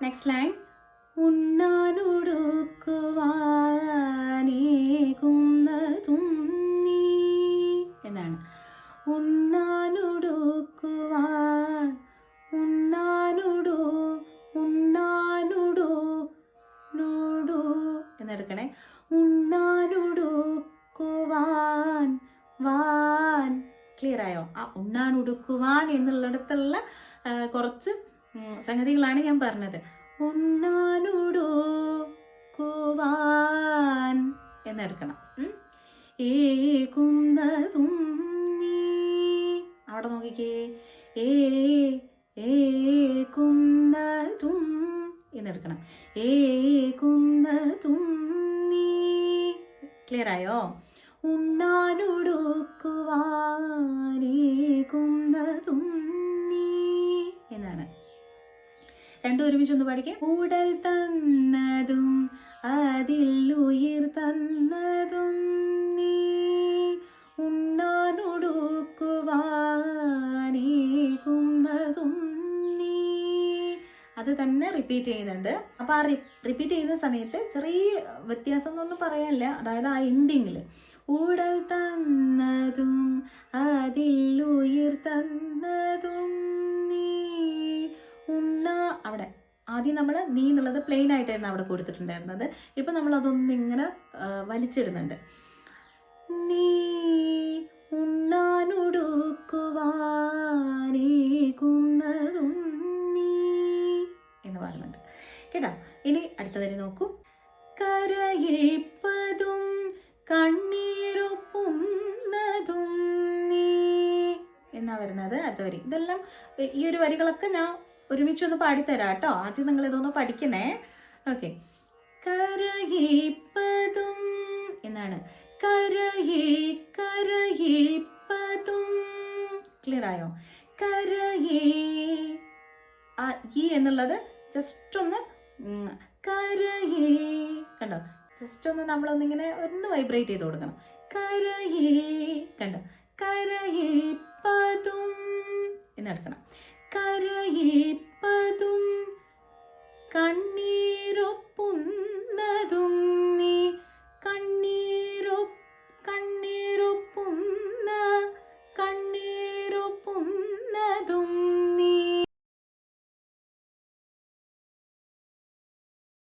Next line ഉണ്ണാനുടുക്കുവാനേകുന്നതും നീ എന്നാണ്. ഉണ്ണാനുടുക്കുവാൻ ഉണ്ണാനുടു എന്നെടുക്കണേ. ഉണ്ണാനുടുക്കുവാൻ van. Clear ആയോ? ആ ഉണ്ണാനുടുക്കുവാൻ എന്നുള്ളിടത്തുള്ള കുറച്ച് സംഗതികളാണ് ഞാൻ പറഞ്ഞത്. ഉണ്ണാനുടുക്കുവാൻ എന്നെടുക്കണം. ഏകുന്നതും നീ. അവിടെ നോക്കിക്കേ. ഏകുന്നതും എന്നെടുക്കണം. ഏകുന്നതും നീ. ക്ലിയർ ആയോ? ഉണ്ണാനുടുക്കുവാനേകുന്നതും നീ എന്നാണ്. രണ്ടും ഒരുമിച്ചൊന്ന് പാടിക്കേ. ഉടൽ തന്നതും അതിൽ ഉയിർ തന്നതും നീ. ഉണ്ണാനുടുക്കുവാനേകുന്നതും നീ. അത് തന്നെ റിപ്പീറ്റ് ചെയ്യുന്നുണ്ട്. അപ്പോൾ ആ റിപ്പീറ്റ് ചെയ്യുന്ന സമയത്ത് ചെറിയ വ്യത്യാസം എന്നൊന്നും പറയാനില്ല. അതായത് ആ എൻഡിങ്ങിൽ ഉടൽ തന്നതും അതിൽ ഉയിർ തന്നതും നീ. അവിടെ ആദ്യം നമ്മൾ നീ എന്നുള്ളത് പ്ലെയിൻ ആയിട്ടായിരുന്നു അവിടെ കൊടുത്തിട്ടുണ്ടായിരുന്നത്. ഇപ്പം നമ്മളതൊന്നും ഇങ്ങനെ വലിച്ചിടുന്നുണ്ട്. നീ ഉണ്ണാനുടുക്കുവാനേകുന്നതും നീ എന്ന് പാടുന്നുണ്ട് കേട്ടോ. ഇനി അടുത്ത വരി നോക്കൂ. കരയിപ്പതും കണ്ണീരൊപ്പുന്നതും നീ എന്നാ വരുന്നത് അടുത്ത വരി. ഇതെല്ലാം ഈ ഒരു വരികളൊക്കെ ഞാൻ ഒരുമിച്ചൊന്ന് പാടിത്തരാം കേട്ടോ. ആദ്യം നിങ്ങൾ ഇതൊന്ന് പഠിക്കണേ. ഓക്കെ. കരയിപ്പതും എന്നാണ്. കരയിപ്പതും. ക്ലിയർ ആയോ? കരയേ. ആ ഈ എന്നുള്ളത് ജസ്റ്റ് ഒന്ന് കരയേ. കണ്ടോ? ജസ്റ്റ് ഒന്ന് നമ്മളൊന്നിങ്ങനെ ഒന്ന് വൈബ്രേറ്റ് ചെയ്ത് കൊടുക്കണം. കരയേ. കണ്ടോ? കരയിപ്പതും എന്നെടുക്കണം.